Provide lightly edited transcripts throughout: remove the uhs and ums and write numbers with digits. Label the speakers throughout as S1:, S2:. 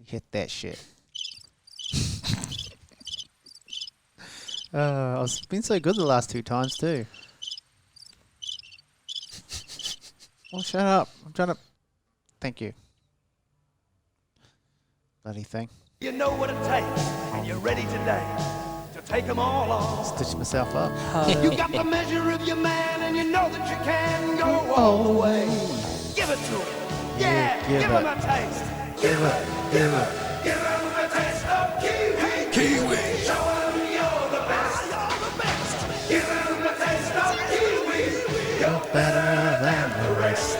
S1: Hit that shit. I've been so good the last 2 times too. Well, shut up. I'm trying to... Thank you. Bloody thing.
S2: You know what it takes, and you're ready today to take them all on.
S1: Stitch myself up.
S2: You got the measure of your man, and you know that you can go all the way. Give it to him. Yeah, give him a taste. Give him a taste of Kiwi. Kiwi. Show him you're the best. You're the best. Give him a taste of Kiwi. You're better than the rest.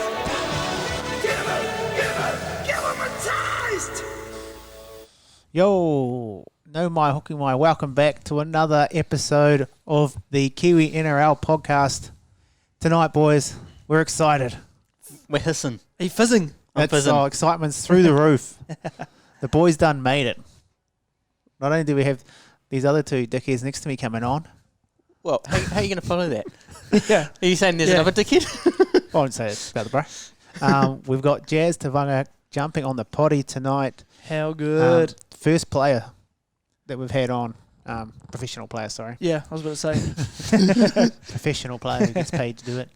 S2: Give him a taste.
S1: Yo, no my hooking my. Welcome back to another episode of the Kiwi NRL podcast. Tonight, boys, we're excited.
S3: We're hissing.
S4: Are you fizzing?
S3: I'm fizzing.
S1: Our excitement's through the roof. The boys done made it. Not only do we have these other 2 dickheads next to me coming on.
S3: Well, how are you going to follow that?
S4: Yeah.
S3: Are you saying there's another dickhead?
S1: I won't say it about the bro. We've got Jazz Tevaga jumping on the potty tonight.
S4: How good.
S1: First player that we've had on. Professional player, sorry.
S4: Yeah, I was about to say.
S1: Professional player who gets paid to do it.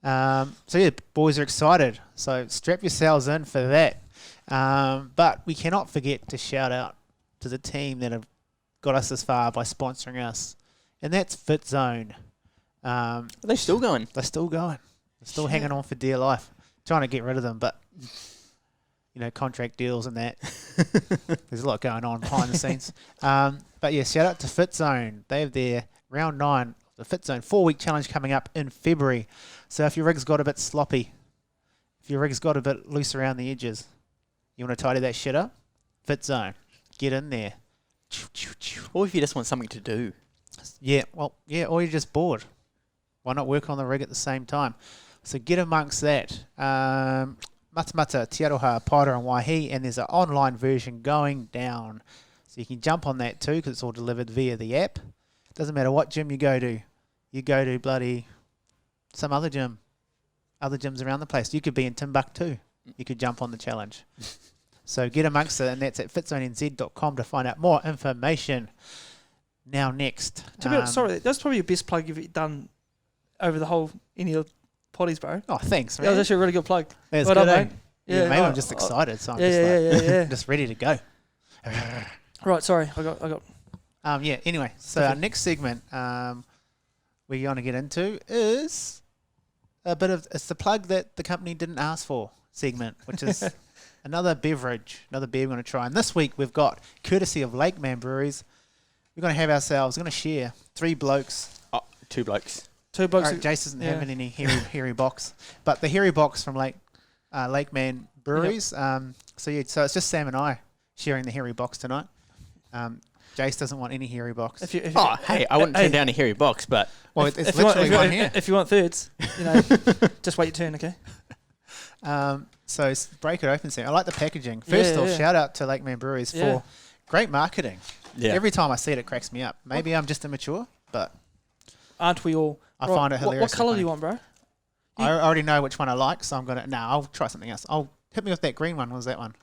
S1: So yeah, boys are excited. So strap yourselves in for that. But we cannot forget to shout out to the team that have got us this far by sponsoring us. And that's Fit Zone.
S3: Are they still going?
S1: They're still going. They're still hanging on for dear life. Trying to get rid of them, but contract deals and that. There's a lot going on behind the scenes. But yeah, shout out to Fit Zone. They have their round 9 of the Fit Zone 4-week challenge coming up in February. So if your rig's got a bit sloppy, if your rig's got a bit loose around the edges, you want to tidy that shit up? Fit Zone. Get in there.
S3: Or if you just want something to do.
S1: Yeah, or you're just bored. Why not work on the rig at the same time? So get amongst that. Matamata, Te Aroha, Paira and Waihi, and there's an online version going down. So you can jump on that too because it's all delivered via the app. Doesn't matter what gym you go to. You go to bloody some other gym. Other gyms around the place. You could be in Timbuktu. You could jump on the challenge. So get amongst it, and that's at fitzonenz.com to find out more information. Now next.
S4: Sorry, that's probably your best plug you've done over the whole any of the potties, bro.
S1: Oh, thanks, man.
S4: That was actually a really good plug.
S1: That's
S4: well
S1: good,
S4: done, mate.
S1: Yeah, maybe I'm just excited, so I'm
S4: yeah.
S1: just ready to go.
S4: Right, sorry, I got.
S1: Anyway, so our next segment we're going to get into is it's the plug that the company didn't ask for segment, which is another beer we're going to try. And this week we've got, courtesy of Lakeman Breweries, we're going to have ourselves, we're going to share 3 blokes.
S3: Oh, 2 blokes.
S4: 2 blokes.
S1: Right, Jace isn't having any hairy box, but the hairy box from Lakeman Breweries. Yep. So it's just Sam and I sharing the hairy box tonight. Jace doesn't want any hairy box.
S3: I wouldn't turn down a hairy box, but...
S1: Well, it's literally one here.
S4: If you want thirds, just wait your turn, okay?
S1: So break it open, Sam. I like the packaging. First off, shout out to Lakeman Breweries for great marketing. Yeah. Every time I see it, it cracks me up. Maybe I'm just immature, but...
S4: Aren't we all?
S1: I find it hilarious.
S4: What colour do you want, bro?
S1: I already know which one I like, so I'm going to... No, I'll try something else. Hit me with that green one. What was that one?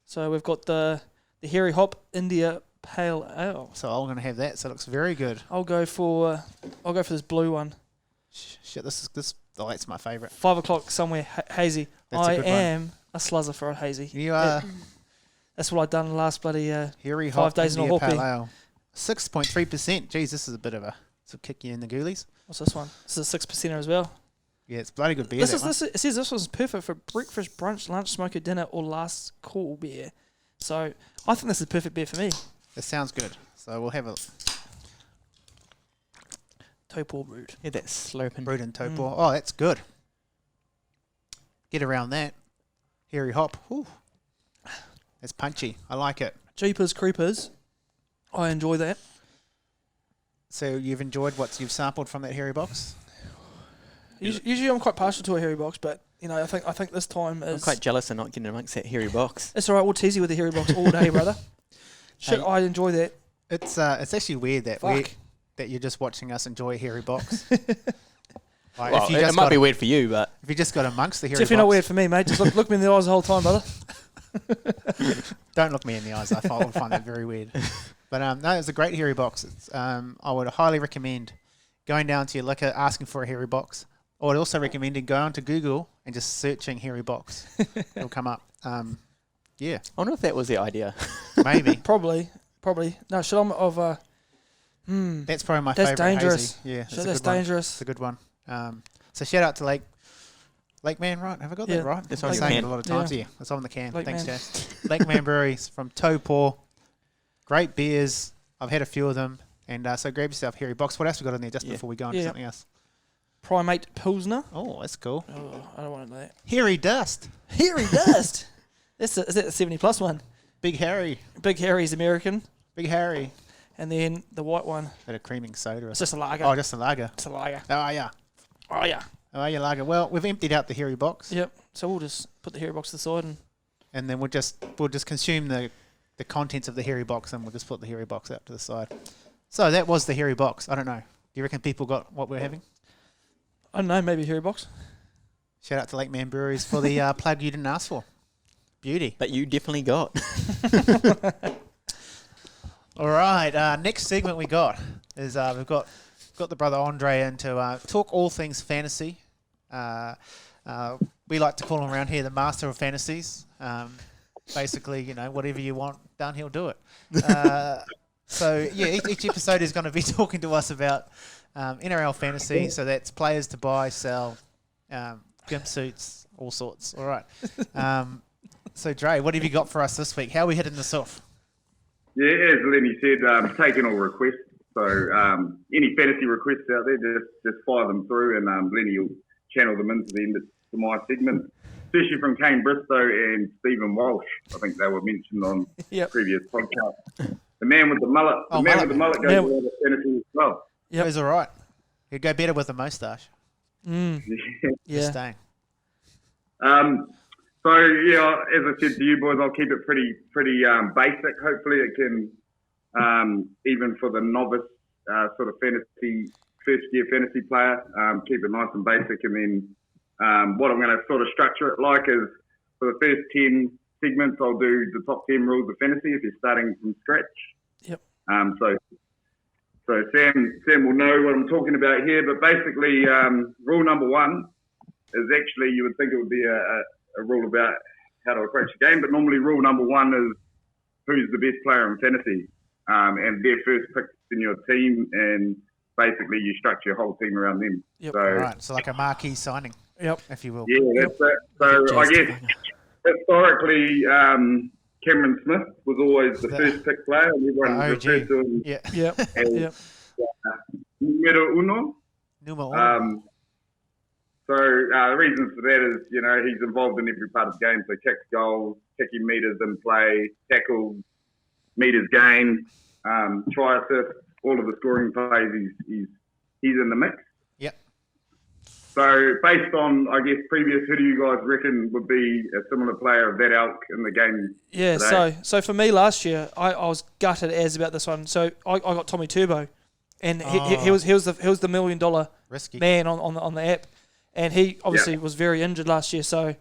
S4: So we've got the Hairy Hop India Pale Ale.
S1: So I'm going to have that. So it looks very good.
S4: I'll go for this blue one.
S1: Shit, this. Oh, that's my favourite.
S4: 5 o'clock somewhere hazy.
S1: That's
S4: I am a sluzzer for a hazy.
S1: You are.
S4: That's what I've done the last bloody
S1: Hairy
S4: 5
S1: Hop
S4: days in a
S1: India
S4: hoppy.
S1: Pale Ale. 6.3%. Jeez, this is a bit of a kick you in the ghoulies.
S4: What's this one? This is a 6%er as well.
S1: Yeah, it's bloody good beer.
S4: It says this one's perfect for breakfast, brunch, lunch, smoker, dinner, or last call beer. So I think this is perfect beer for me.
S1: It sounds good. So we'll have a
S4: Topor brewed.
S3: Yeah, that's slurping.
S1: brewed in Topor. Oh, that's good. Get around that. Hairy Hop. Whew. It's punchy. I like it.
S4: Jeepers creepers. I enjoy that.
S1: So you've enjoyed what you've sampled from that hairy box?
S4: Usually I'm quite partial to a hairy box, but I think this time is...
S3: I'm quite jealous of not getting amongst that hairy box.
S4: It's alright, we'll tease you with the hairy box all day, brother. Shit, I enjoy that.
S1: It's actually weird that that you're just watching us enjoy a hairy box.
S3: Well, it might be weird for you, but...
S1: If you just got amongst the hairy box...
S4: Definitely not weird for me, mate. Just look me in the eyes the whole time, brother.
S1: Don't look me in the eyes. I would find that very weird. But no, it's a great hairy box. It's, I would highly recommend going down to your liquor, asking for a hairy box. I would also recommend going onto Google and just searching hairy box. It'll come up. Yeah,
S3: I wonder if that was the idea.
S1: maybe.
S4: Probably. No, Shalom of...
S1: That's probably my
S4: That's
S1: favourite.
S4: dangerous.
S1: Hazy. Yeah,
S4: That's dangerous.
S1: It's a good one. So shout out to Lakeman, right? Have I got that right?
S3: It's
S1: I'm
S3: on the
S1: saying
S3: can.
S1: it a lot of times.
S4: Yeah.
S1: Yeah, it's on the can.
S4: Lakeman.
S1: Thanks, Jazz. Lakeman Breweries from Taupo. Great beers. I've had a few of them. And so grab yourself a hairy box. What else we got in there just before we go on to something else?
S4: Primate Pilsner.
S1: Oh, that's cool.
S4: Oh, I don't want to know that.
S1: Hairy Dust.
S4: Hairy Dust. Is that the 70+ one?
S1: Big Harry.
S4: Big Harry's American.
S1: Big Harry.
S4: And then the white one.
S1: Bit of creaming soda. Or
S4: It's just a lager.
S1: Oh, just a lager.
S4: It's a lager.
S1: Oh, yeah.
S4: Oh, yeah.
S1: Oh, yeah, lager. Well, we've emptied out the hairy box.
S4: Yep. So we'll just put the hairy box to the side
S1: And then we'll just consume the contents of the hairy box, and we'll just put the hairy box out to the side. So that was the hairy box. I don't know. Do you reckon people got what we're having?
S4: I don't know, maybe a hairy box.
S1: Shout out to Lakeman Breweries for the plug you didn't ask for. Beauty.
S3: But you definitely got.
S1: All right. Next segment we got is we've got the brother Andre in to talk all things fantasy. We like to call him around here the master of fantasies. Basically, whatever you want done, he'll do it. So yeah, each episode is going to be talking to us about NRL Fantasy. So that's players to buy, sell, gimp suits, all sorts. All right. So Dre, what have you got for us this week? How are we hitting this off?
S5: Yeah, as Lenny said, taking all requests. So any fantasy requests out there, just fire them through, and Lenny will channel them into the end of my segment. Especially from Kane Bristow and Stephen Walsh. I think they were mentioned on previous podcasts. The man with the mullet. The man with the mullet goes well with fantasy as well.
S1: Yeah, he's all right. He'd go better with a moustache.
S4: Yeah.
S1: Just staying.
S5: So yeah, as I said to you boys, I'll keep it pretty basic. Hopefully, it can even for the novice sort of fantasy first year fantasy player, keep it nice and basic. And then what I'm going to sort of structure it like is for the first 10 segments, I'll do the top 10 rules of fantasy if you're starting from scratch.
S4: Yep.
S5: So Sam will know what I'm talking about here, but basically rule number 1 is actually, you would think it would be a rule about how to approach the game, but normally rule number 1 is who's the best player in fantasy, and their first pick in your team, and basically you structure your whole team around them.
S4: Yep.
S1: All right, so like a marquee signing, if you will.
S5: Yeah, that's it. So I guess historically, Cameron Smith was always the first pick player, and everyone referred to him as numero uno. So the reasons for that is, he's involved in every part of the game. So kicks, goals, kicking meters in play, tackles, meters gained, try assists, all of the scoring plays. He's in the mix.
S1: Yep.
S5: So based on, I guess, previous, who do you guys reckon would be a similar player of that ilk in the game?
S4: Yeah.
S5: Today?
S4: So for me last year, I was gutted as about this one. So I got Tommy Turbo, and he was the $1 million
S1: risky
S4: man on the app. And he obviously was very injured last year, so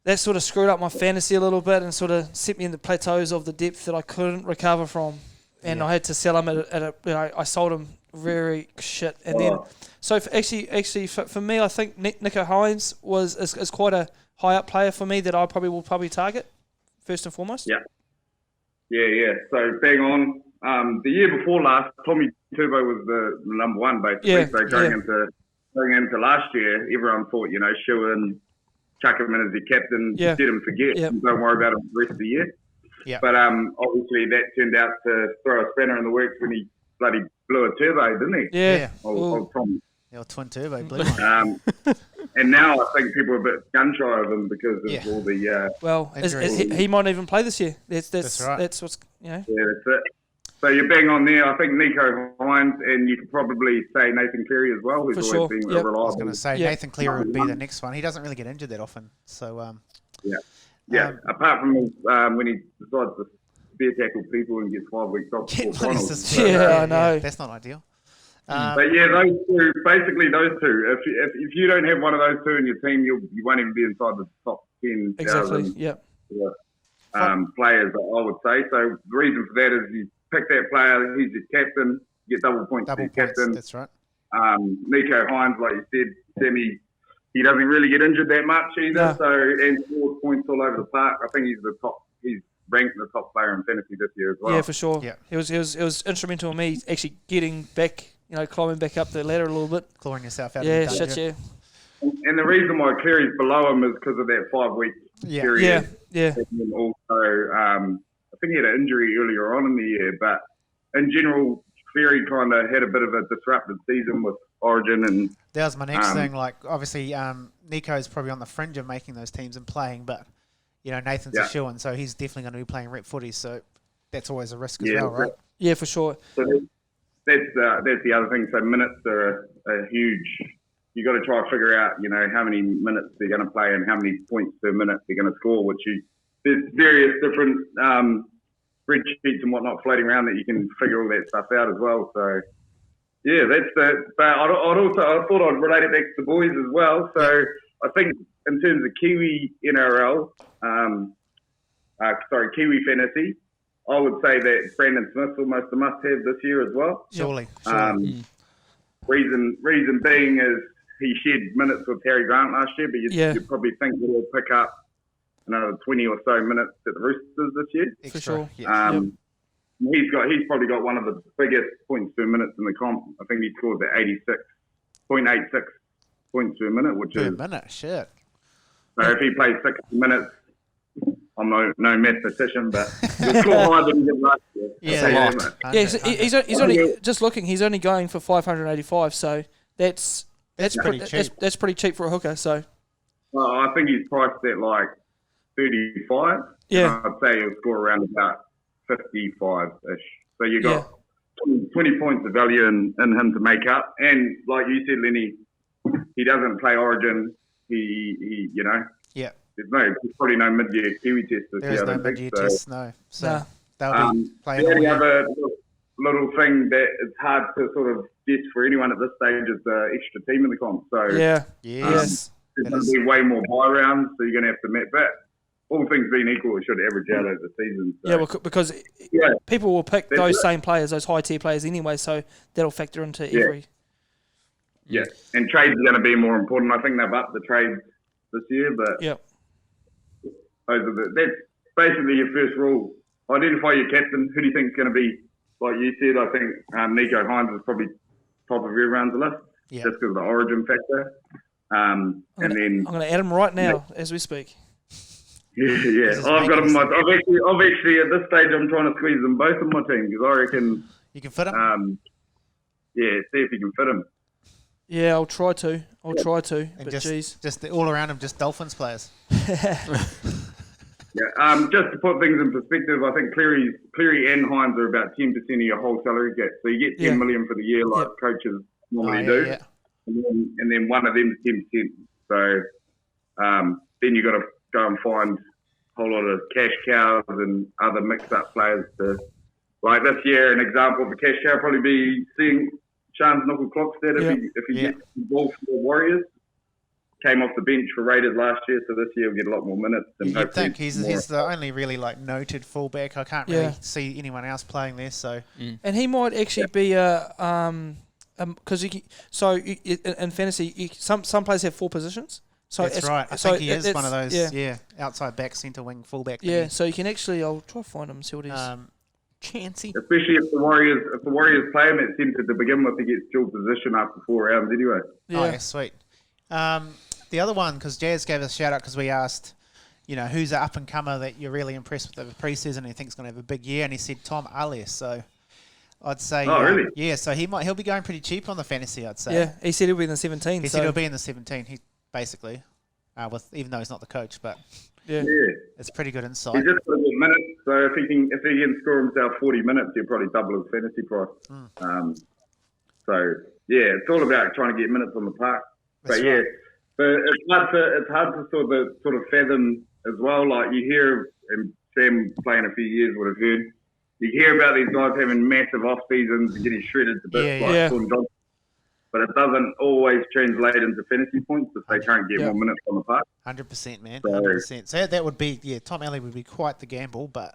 S4: that sort of screwed up my fantasy a little bit and sort of set me in the plateaus of the depth that I couldn't recover from. And I had to sell him at a I sold him very shit. And then, so for me, I think Nico Hines is quite a high up player for me that I will probably target first and foremost.
S5: Yeah. So bang on. The year before last, Tommy Turbo was the number 1 basically. So going into last year, everyone thought, shoe in, chuck him in as your captain, let him forget, don't worry about him the rest of the year.
S1: Yeah.
S5: But obviously that turned out to throw a spanner in the works when he bloody blew a turbo, didn't he?
S1: Yeah.
S5: Old Tommy.
S1: The twin turbo blew one.
S5: And now I think people are a bit gun shy of him because of all the...
S4: he might even play this year. That's
S1: right.
S4: That's what's,
S5: Yeah, that's it. So you're bang on there. I think Nico Hines, and you could probably say Nathan Cleary as well, who's always been reliable.
S1: I was going to say Nathan Cleary would be the next one. He doesn't really get injured that often. So
S5: apart from when he decides to spear tackle people and gets 5 weeks off before finals.
S4: I know.
S1: That's not ideal.
S5: But yeah, those two. If you don't have one of those two in your team, you won't even be inside the top 10.
S4: Exactly.
S5: players, I would say. So the reason for that is you pick that player, he's your captain, you get double points for your captain.
S1: That's right.
S5: Nico Hines, like you said, Sammy, he doesn't really get injured that much either.
S4: No.
S5: So and scores points all over the park. I think he's ranked the top player in fantasy this year as well.
S4: Yeah, for sure.
S1: Yeah.
S4: It was instrumental in me actually getting back, climbing back up the ladder a little bit.
S1: Clawing yourself out
S4: Yeah,
S1: of the
S4: shit,
S1: dungeon.
S4: yeah.
S5: And the reason why Cleary's below him is because of that 5-week period.
S4: Yeah.
S5: And also, I think he had an injury earlier on in the year, but in general, Cleary kind of had a bit of a disrupted season with Origin and.
S1: That was my next thing. Like, obviously, Nico's probably on the fringe of making those teams and playing, but Nathan's a shoo-in, so he's definitely going to be playing rep footy. So that's always a risk as well, right?
S4: Yeah, for sure.
S5: So that's the other thing. So minutes are a huge. You got to try to figure out, how many minutes they're going to play and how many points per minute they're going to score. There's various different spreadsheets and whatnot floating around that you can figure all that stuff out as well. So. Yeah, that's the. But I thought I'd relate it back to the boys as well. So I think in terms of Kiwi NRL, Kiwi Fantasy, I would say that Brandon Smith's almost a must-have this year as well.
S1: Surely.
S5: Reason being is he shared minutes with Harry Grant last year, but you'd probably think he'll pick up another 20 or so minutes at the Roosters this year.
S1: Extra.
S4: For sure.
S1: Yeah.
S5: He's probably got one of the biggest points per minute in the comp. I think he scores at 86.86 points per minute, which is
S1: shit.
S5: So if he plays 60 minutes, I'm no mathematician, but he'll score higher than he did last year.
S4: Yeah, he's only just looking. He's only going for 585, so that's
S1: pretty cheap.
S4: That's pretty cheap for a hooker. So
S5: I think he's priced at like 35.
S4: Yeah,
S5: I'd say he'll score around about 55-ish. So you got 20 points of value in him to make up. And like you said, Lenny, he doesn't play Origin. He there's probably no mid-year Kiwi test this
S1: There
S5: year.
S1: is no mid-year test, no. So they'll be playing
S5: the
S1: all
S5: only
S1: year.
S5: other little thing that it's hard to sort of guess for anyone at this stage is the extra team in the comp. So
S4: yes,
S5: there's going to be way more buy rounds, so you're going to have to met that. All things being equal, it should average out over the season. So.
S4: Yeah, because people will pick those same players, those high-tier players anyway, so that'll factor into every...
S5: Yeah, and trades are going to be more important. I think they've upped the trades this year, but that's basically your first rule. Identify your captain. Who do you think is going to be, like you said, I think Nico Hines is probably top of everyone's list, just because of the Origin factor. I'm going
S4: to add him right now as we speak.
S5: Yeah. I've got him. I've actually at this stage I'm trying to squeeze them both in my team because I reckon
S1: you can fit him.
S5: See if you can fit him.
S4: Yeah, I'll try to.
S1: And
S4: but
S1: just all around him, just Dolphins players.
S5: Just to put things in perspective, I think Cleary and Hines are about 10% of your whole salary gap. So you get 10 million for the year, like coaches normally do,
S1: Yeah.
S5: And then one of them is 10%. So then you got to go and find a whole lot of cash cows and other mixed-up players to. Like this year, an example of a cash cow probably be seeing Sean's Knuckle Clockstead if he gets involved for the Warriors. Came off the bench for Raiders last year, so this year he'll get a lot more minutes. And
S1: You'd think he's the only really noted fullback. I can't really see anyone else playing there. So,
S4: and he might actually be because in fantasy, some players have 4 positions. So
S1: that's right. I think he is one of those. Outside back, centre wing, fullback.
S4: Yeah, so you can actually. I'll try to find him and see what he's.
S1: Chancey.
S5: Especially if the Warriors play him at centre to begin with, he gets dual position after 4 rounds anyway.
S1: Yeah. Oh, yeah, sweet. The other one, because Jazz gave us a shout out because we asked, who's an up and comer that you're really impressed with over the preseason and you think's going to have a big year, and he said Tom Alias. So I'd say,
S5: really?
S1: Yeah. So he'll be going pretty cheap on the fantasy. I'd say.
S4: Yeah, he said he'll be in the 17.
S1: He said he'll be in the 17. He basically, even though he's not the coach, but it's pretty good insight.
S5: He's just got to get minutes. So if he can score himself 40 minutes, he'll probably double his fantasy price. It's all about trying to get minutes on the park.
S1: That's
S5: but
S1: right.
S5: but it's hard to sort of fathom as well. Like you hear, and Sam playing a few years would have heard, you hear about these guys having massive off seasons and getting shredded to bits like Sean Johnson. but it doesn't always translate into fantasy points if they can't get more minutes on the park.
S1: 100%, man. 100%. So that would be, Tom Alley would be quite the gamble, but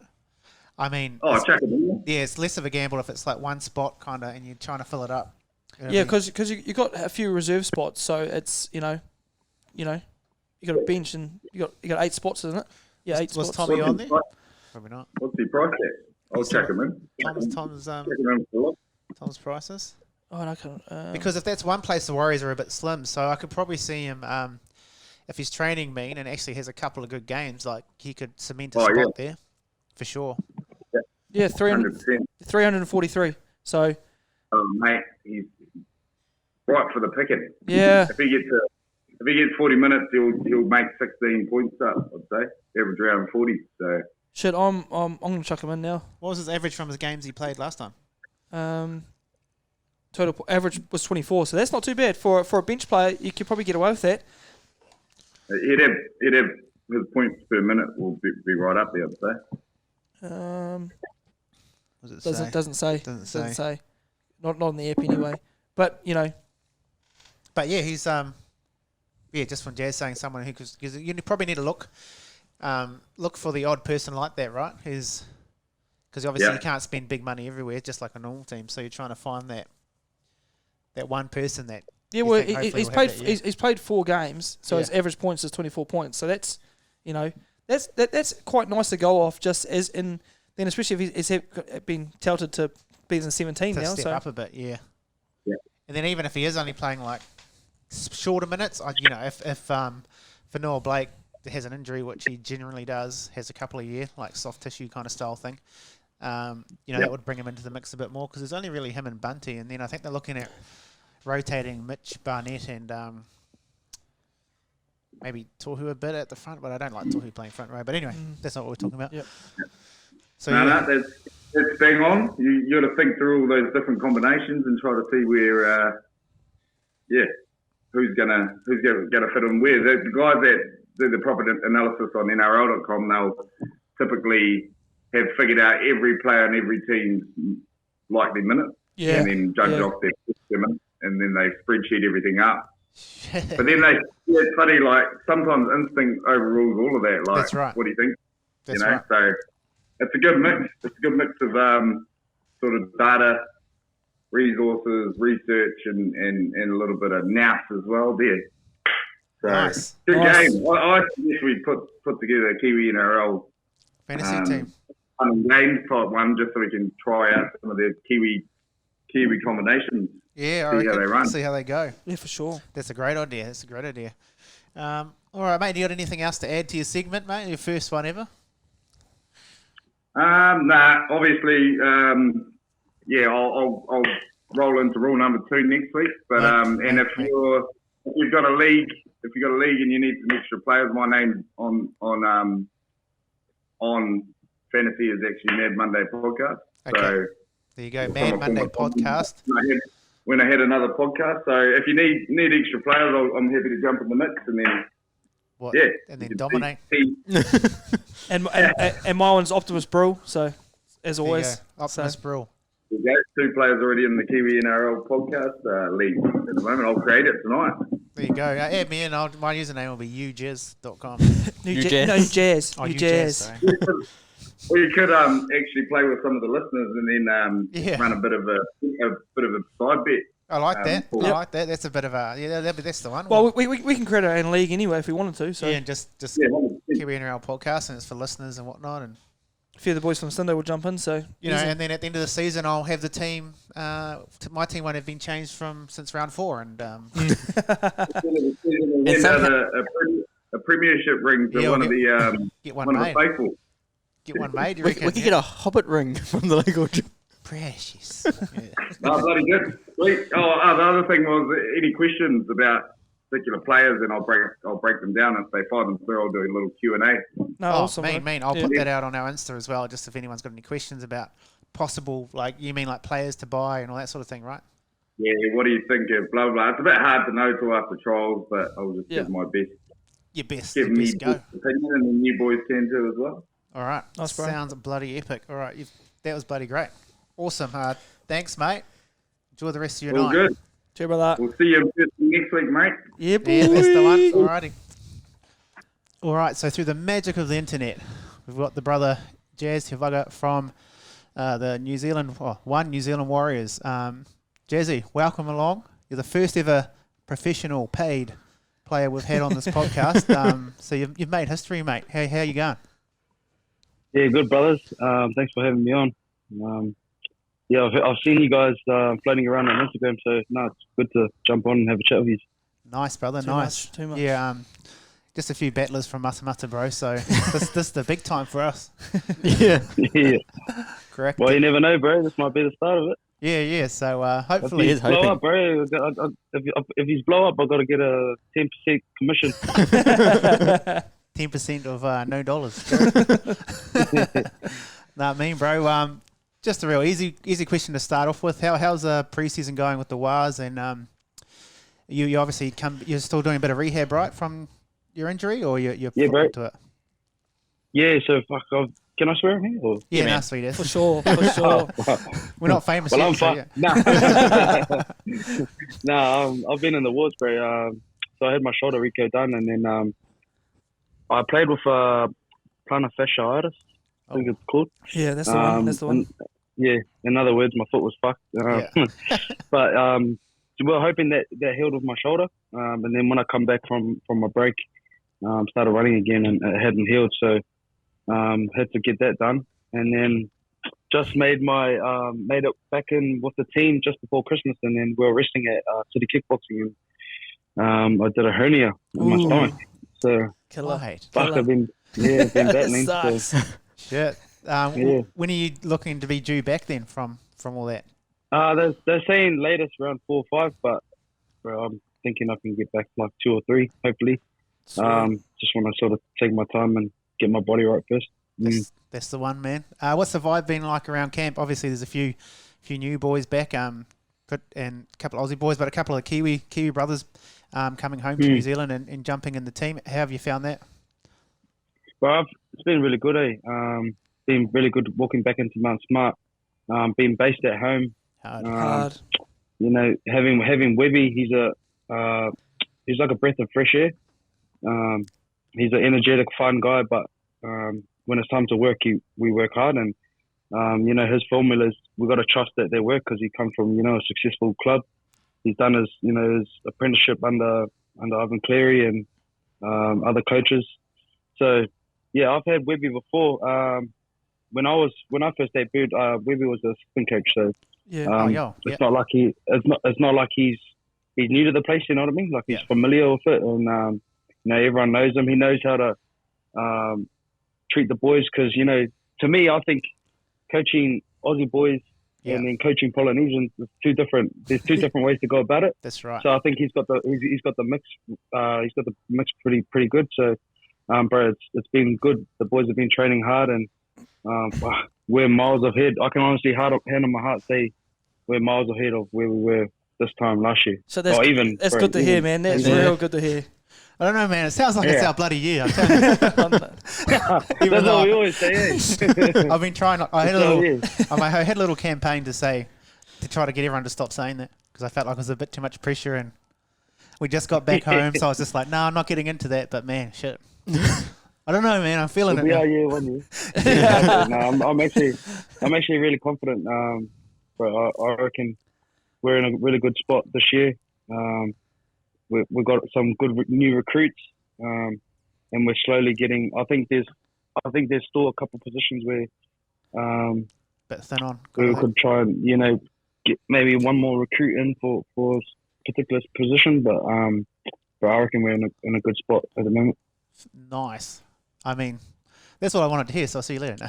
S1: I mean, it's less of a gamble if it's like one spot kind of and you're trying to fill it up.
S4: Because you got a few reserve spots, so it's you got a bench and you got 8 spots, isn't it? Yeah, 8 spots.
S1: Was Tommy on there? Probably not.
S5: What's the price tag? I'll check him in.
S1: Tom's prices.
S4: Oh, no, I can't.
S1: Because if that's one place, the Warriors are a bit slim, so I could probably see him. If he's training mean and actually has a couple of good games, like he could cement a spot there for sure.
S4: Yeah, 343. So,
S5: mate, he's right for the picking.
S4: Yeah.
S5: If he gets 40 minutes, he'll make 16 points up. I'd say average around 40. So
S4: shit, I'm gonna chuck him in now.
S1: What was his average from his games he played last time?
S4: Total average was 24, so that's not too bad for a bench player. You could probably get away with that.
S5: He'd have his points per minute will be right up there, I'd say.
S4: Doesn't say. Not on the app anyway. But
S1: But yeah, he's just from Jazz saying someone who because you probably need to look for the odd person like that, right? Because obviously you can't spend big money everywhere, just like a normal team. So you're trying to find that one person that.
S4: Yeah, well, he's played 4 games, so his average points is 24 points. So that's that's quite nice to go off. Just as in then, especially if he's been touted to be in 17
S1: to
S4: now,
S1: step
S4: so
S1: up a bit, yeah. And then even if he is only playing like shorter minutes, if Noah Blake has an injury, which he generally does, has a couple of years, like soft tissue kind of style thing, that would bring him into the mix a bit more because there's only really him and Bunty, and then I think they're looking at rotating Mitch Barnett and maybe Tohu a bit at the front, but I don't like Tohu playing front row. But anyway, that's not what we're talking about.
S4: Yep.
S1: So
S5: that's bang on. You got to think through all those different combinations and try to see where, who's gonna fit in where. The guys that do the proper analysis on NRL.com, they'll typically have figured out every player in every team's likely minutes, and then judge off their minutes, and then they spreadsheet everything up. But then it's funny, like sometimes instinct overrules all of that. Like,
S1: that's right.
S5: What do you think?
S1: That's right.
S5: So it's a good mix. It's a good mix of sort of data, resources, research, and a little bit of nous as well there. So
S1: nice.
S5: Good game. I suggest we put together a Kiwi NRL
S1: fantasy team.
S5: Fun and games type one, just so we can try out some of the Kiwi combinations.
S1: Yeah, see how they go.
S4: Yeah, for sure.
S1: That's a great idea. All right, mate. Do you got anything else to add to your segment, mate? Your first one ever?
S5: Nah. Obviously, I'll roll into rule number 2 next week. But and if you've got a league, and you need some extra players, my name on fantasy is actually Mad Monday Podcast.
S1: Okay.
S5: So
S1: there you go, Mad Monday Podcast.
S5: When I had another podcast, so if you need extra players, I'm happy to jump in the mix and then
S1: and then dominate.
S4: and my one's Optimus Brule. So as always,
S1: Optimus Brule.
S5: There you go. 2 players already in the Kiwi NRL podcast league at the moment. I'll create it tonight.
S1: There you go. Add me in. My username will be ujazz.com.
S4: Jazz.
S1: Oh, Jazz.
S5: We could actually play with some of the listeners and then run a bit of a side bet.
S1: I like that. I like that. That's a bit of a that's the one.
S4: Well, we can create our own league anyway if we wanted to. So
S1: and just Kiwi NRL podcast, and it's for listeners and whatnot, and
S4: a few of the boys from Sunday will jump in. So
S1: and then at the end of the season, I'll have the team. My team won't have been changed since round 4, and
S5: a premiership ring to one of the
S1: get one of the
S5: faithful.
S1: Get one made.
S3: We could get a Hobbit ring from the local.
S1: Precious.
S5: Oh, bloody good. Sweet. The other thing was any questions about particular players, and I'll break them down. If they fire them through, I'll do a little Q&A.
S4: No, awesome.
S1: Mean. I'll put that out on our Insta as well, just if anyone's got any questions about possible, like players to buy and all that sort of thing, right?
S5: Yeah. What do you think of blah blah? It's a bit hard to know till after trials, but I'll just give my best.
S1: Your best.
S5: Give me
S1: go.
S5: Opinion, and then you boys can too as well.
S1: All right. Nice, bro. Sounds bloody epic. All right. That was bloody great. Awesome. Thanks, mate. Enjoy the rest of your night.
S5: Good.
S4: Cheers, brother.
S5: We'll see you next week, mate.
S4: Yeah, boy.
S1: Yeah, that's the one. Alrighty. All right, so through the magic of the internet, we've got the brother Jazz Tevaga from the New Zealand Warriors. Jazzy, welcome along. You're the first ever professional paid player we've had on this podcast. So you've made history, mate. How you going?
S6: Yeah, good, brothers. Thanks for having me on. I've seen you guys floating around on Instagram, so no, it's good to jump on and have a chat with you.
S1: Nice, brother. Nice.
S4: Too much.
S1: Yeah, just a few battlers from Matamata, bro. So this is the big time for us.
S6: Yeah.
S1: Correct.
S6: Well, you never know, bro. This might be the start of it.
S1: Yeah. So hopefully,
S6: If he's blow up, bro. If he's blow up, I've got to get a 10% commission.
S1: 10% of no dollars. Nah, bro. Just a real easy question to start off with. How's the preseason going with the Wars? And you obviously you're still doing a bit of rehab, right, from your injury, or you're
S6: bro.
S1: into it?
S6: Yeah. So can I swear here? Or?
S1: Yeah, no, sweet ass.
S4: For sure.
S1: We're not famous
S6: Well,
S1: yet.
S6: I'm
S1: So
S6: fine.
S1: yeah.
S6: I've been in the wards, bro. So I had my shoulder reco done, and then I played with plantar fasciitis, I think it's called.
S4: Yeah, that's the one. That's the one.
S6: In other words, my foot was fucked. But we're hoping that healed with my shoulder. And then when I come back from my break, started running again, and it hadn't healed. So had to get that done. And then just made it back in with the team just before Christmas. And then we were resting at City Kickboxing. And I did a hernia in my stomach. So I've been battling. So.
S1: Shit. When are you looking to be due back then from all that?
S6: They're saying latest around 4 or 5, but bro, I'm thinking I can get back like 2 or 3, hopefully. Just want to sort of take my time and get my body right first.
S1: That's the one, man. What's the vibe been like around camp? Obviously, there's a few new boys back, and a couple of Aussie boys, but a couple of Kiwi brothers coming home to New Zealand and jumping in the team. How have you found that?
S6: Well, it's been really good, been really good walking back into Mount Smart. Being based at home.
S4: Hard.
S6: You know, having Webby, he's like a breath of fresh air. He's an energetic, fun guy, but when it's time to work, we work hard, and you know, his formulas, we got to trust that they work because he comes from, you know, a successful club. He's done his apprenticeship under Ivan Cleary and other coaches. So yeah, I've had Webby before. When I first debuted, Webby was the assistant coach. So it's not like it's not like he's new to the place. You know what I mean? Like he's familiar with it, and you know, everyone knows him. He knows how to treat the boys, because, you know, to me, I think coaching Aussie boys and then coaching Polynesians is two different. There's two different ways to go about it.
S1: That's right.
S6: So I think he's got the mix. He's got the mix pretty good. So, bro, it's been good. The boys have been training hard, and we're miles ahead. I can honestly, hand on my heart, say we're miles ahead of where we were this time last year.
S4: So that's good to hear, man. That's real good to hear.
S1: I don't know, man. It sounds like it's our bloody year. I'm telling you.
S6: That's what we always say.
S1: I've been trying. I had a little campaign to try to get everyone to stop saying that, because I felt like it was a bit too much pressure, and we just got back home, so I was just like, no, I'm not getting into that. But man, shit. I don't know, man. I'm feeling it.
S6: We are year 1 year. No, I'm actually really confident. But I reckon we're in a really good spot this year. We've got some good new recruits, and we're slowly getting. I think there's still a couple of positions where
S1: bit thin on.
S6: We could try and, you know, get maybe one more recruit in for a particular position, but I reckon we're in a good spot at the moment.
S1: Nice. I mean, that's what I wanted to hear, so I'll see you later.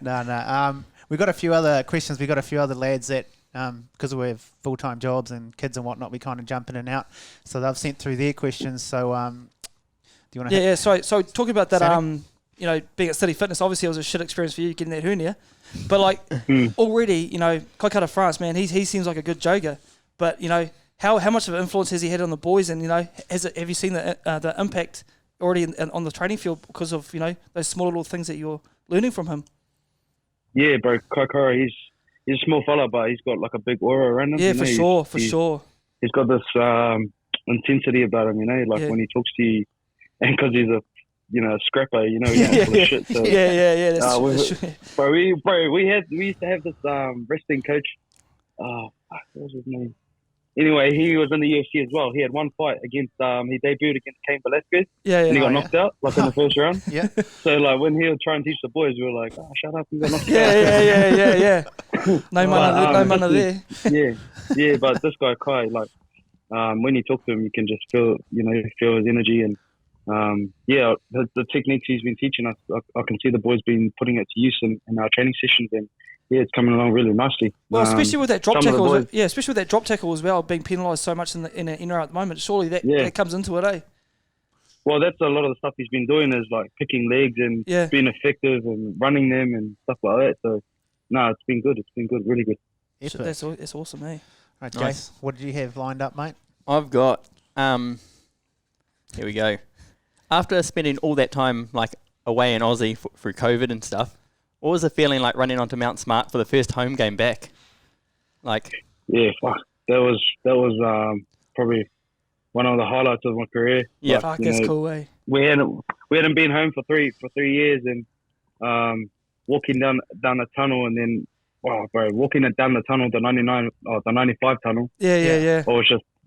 S1: No. We've got a few other questions. We've got a few other lads that, because we have full-time jobs and kids and whatnot, we kind of jump in and out. So they've sent through their questions. So do you want to...
S4: So talking about that, you know, being at City Fitness, obviously it was a shit experience for you getting that hernia. But, like, already, you know, Kaikara France, man, he seems like a good jogger. But, you know, how much of an influence has he had on the boys? And, you know, have you seen the impact already on the training field because of, you know, those small little things that you're learning from him?
S6: Yeah, bro, Kokoro, he's a small fella, but he's got like a big aura around him.
S4: Yeah,
S6: you know?
S4: for sure.
S6: He's got this intensity about him, you know, like when he talks to you, and because he's a scrapper, you know, he's full of shit. So,
S4: Yeah.
S6: bro, we used to have this wrestling coach. What was his name? Anyway, he was in the UFC as well. He had one fight against he debuted against Cain Velasquez. And he got knocked out like in the first round.
S1: Yeah.
S6: So like when he would try and teach the boys, we were like, "Oh, shut up, you got knocked out."
S4: Yeah. No mana there.
S6: Yeah. But this guy Kai, like, when you talk to him, you can just feel his energy and the techniques he's been teaching us. I can see the boys been putting it to use in our training sessions, and it's coming along really nicely.
S4: Well, especially with that drop tackle, especially with that drop tackle as well, being penalised so much in NRL at the moment. Surely that comes into it, eh?
S6: Well, that's a lot of the stuff he's been doing is like picking legs and being effective and running them and stuff like that. So, no, it's been good. It's been good, really good.
S4: That's awesome, eh?
S1: Right,
S3: Nice.
S1: Jace, what did you have lined up, mate?
S3: I've got, here we go. After spending all that time like away in Aussie through COVID and stuff, what was the feeling like running onto Mount Smart for the first home game back? Like,
S6: yeah, fuck, that was probably one of the highlights of my career.
S3: Yeah,
S4: fuck, that's cool, eh?
S6: We hadn't been home for 3 years, and walking down the tunnel, and then walking it down the tunnel, the 95 tunnel.
S4: Yeah.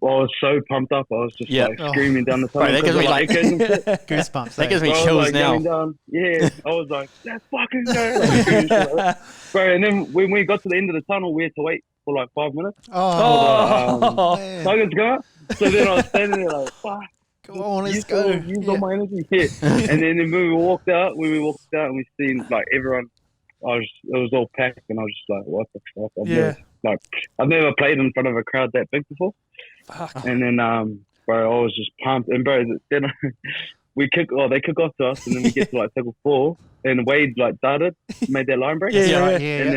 S6: I was so pumped up. I was just like screaming down the tunnel.
S3: Bro, that gives me like
S1: goosebumps.
S3: That gives me chills now.
S6: I was like, let's fucking go. Bro, and then when we got to the end of the tunnel, we had to wait for like 5 minutes.
S1: Man.
S6: Targets go up. So then I was standing there like, fuck.
S1: Come on, let's go.
S6: Use all my energy. Yeah. And then when we walked out, and we seen like everyone, it was all packed, and I was just like, what the fuck? I've never played in front of a crowd that big before.
S4: Fuck.
S6: And then, bro, I was just pumped. And bro, then they kick off to us, and then we get to like tackle 4, and Wade like darted, made that line break. And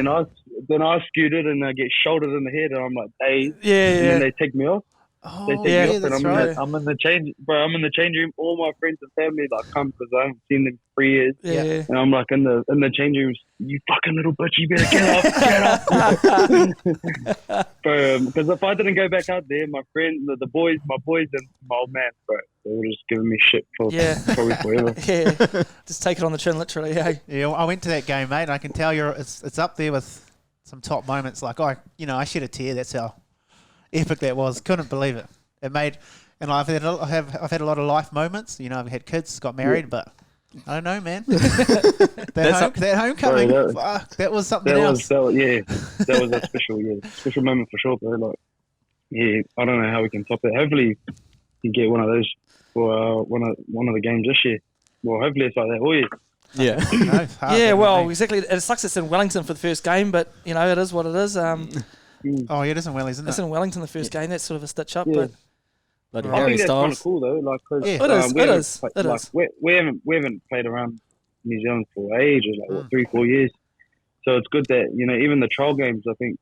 S6: then I scooted, and I get shouldered in the head, and I'm like, dazed. And then they take me off. They take me off, and I'm in the change, bro. I'm in the change room. All my friends and family like come because I haven't seen them for 3 years. And I'm like in the change room. You fucking little bitch! You better get up, bro. Because if I didn't go back out there, my friends, my boys, and my old man, bro, they were just giving me shit for probably forever.
S4: Just take it on the chin, literally. Hey.
S1: Yeah, I went to that game, mate. And I can tell it's up there with some top moments. Like I shed a tear. That's how epic that was. Couldn't believe it. It made, and I've had a lot of life moments. You know, I've had kids, got married, but I don't know, man. that homecoming, that was something else.
S6: That was a special moment for sure, bro. Like, I don't know how we can top it. Hopefully, you get one of those for one of the games this year. Well, hopefully it's like that all year.
S4: Yeah. Well, exactly. It sucks it's in Wellington for the first game, but it is what it is.
S1: It is in Wellington, isn't it?
S4: It's in Wellington the first game. That's sort of a stitch up, but.
S6: I think that's kind of cool though. Like,
S4: it is.
S6: We haven't played around New Zealand for ages, like 3-4 years. So it's good that even the trial games. I think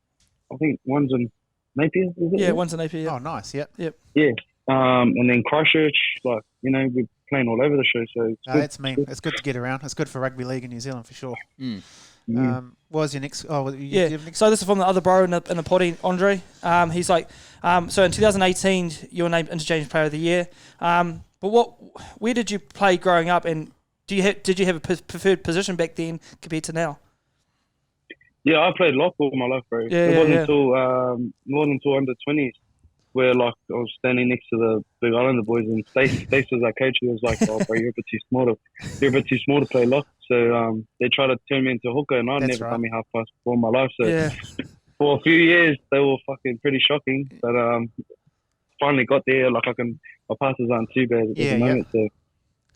S6: one's in Napier. Is it?
S4: Yeah, one's in Napier.
S1: Oh, nice. Yep.
S6: Yeah. And then Christchurch, like we're playing all over the show. So it's good.
S1: That's mean. It's good to get around. It's good for rugby league in New Zealand for sure. What was your next? So
S4: this is from the other bro in the potty, Andre. He's like, so in 2018, you were named Interchange Player of the Year. But where did you play growing up, and did you have a preferred position back then compared to now?
S6: Yeah, I played lock all my life, bro. It wasn't until under 20s where like I was standing next to the Big Islander boys, and Stace was our coach. He was like, "Oh, bro, you're a bit too small to play lock." So they tried to turn me into a hooker, and I'd never done me half past before in my life. So for a few years, they were fucking pretty shocking. But finally got there. Like my passes aren't too bad at the moment. So,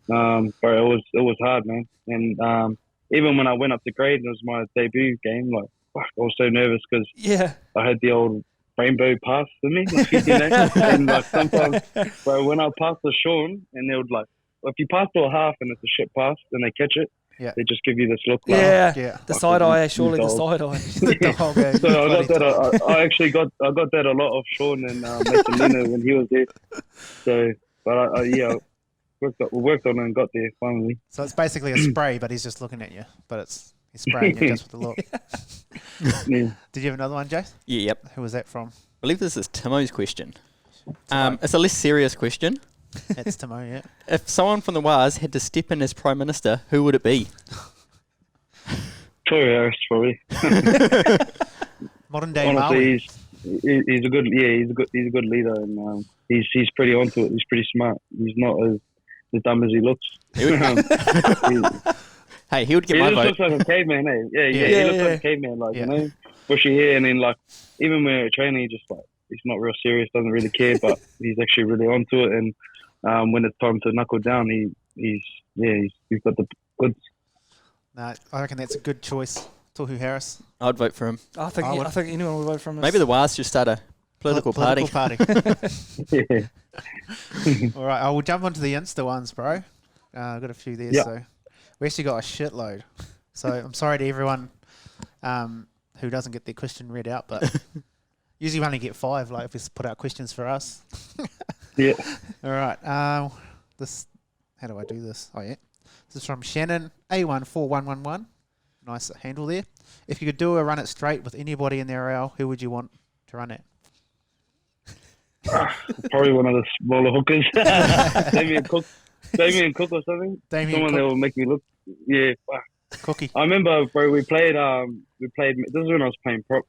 S6: bro, it was hard, man. And even when I went up to grade, it was my debut game. Like, fuck, I was so nervous because I had the old rainbow pass for me, and like sometimes, bro, when I pass to Sean, and they would like, if you pass to a half and it's a shit pass, and they catch it, they just give you this look. Like,
S4: the side eye, surely the side eye.
S6: So I got that. I actually got that a lot of Sean and Mason Leno when he was there. So, but we worked on it and got there finally.
S1: So it's basically a spray, but he's just looking at you. But it's He's spraying you just with the look.
S6: Yeah.
S1: Did you have another one, Jace?
S3: Yeah, yep.
S1: Who was that from?
S3: I believe this is Timo's question. It's a less serious question.
S1: That's Timo, yeah.
S3: If someone from the Wars had to step in as Prime Minister, who would it be?
S6: Troy Harris, probably.
S1: Modern day Maui.
S6: Honestly, he's a good leader, and he's pretty onto it. He's pretty smart. He's not as dumb as he looks.
S3: Hey, he would get
S6: He
S3: my
S6: just
S3: vote.
S6: looks like a caveman, eh? Yeah. He looks like a caveman, like, you know, bushy hair, and then, like, even when we're training, he just, like, he's not real serious, doesn't really care, but he's actually really onto it, and when it's time to knuckle down, he's got the goods.
S1: No, I reckon that's a good choice. Tohu Harris.
S3: I'd vote for him.
S4: I think anyone would vote for him.
S3: Maybe the Wars should start a political party.
S6: Yeah.
S1: All right, I will jump onto the Insta ones, bro. I've got a few there, so we actually got a shitload. So I'm sorry to everyone who doesn't get their question read out, but usually we only get 5, like if we put out questions for us.
S6: Yeah.
S1: All right, how do I do this? Oh, yeah. This is from Shannon, A14111. Nice handle there. If you could do a run it straight with anybody in the NRL, who would you want to run it?
S6: Probably one of the smaller hookers. Damien Cook or something. Someone that will make me look. Yeah.
S1: Cookie.
S6: I remember, bro. We played. This is when I was playing prop,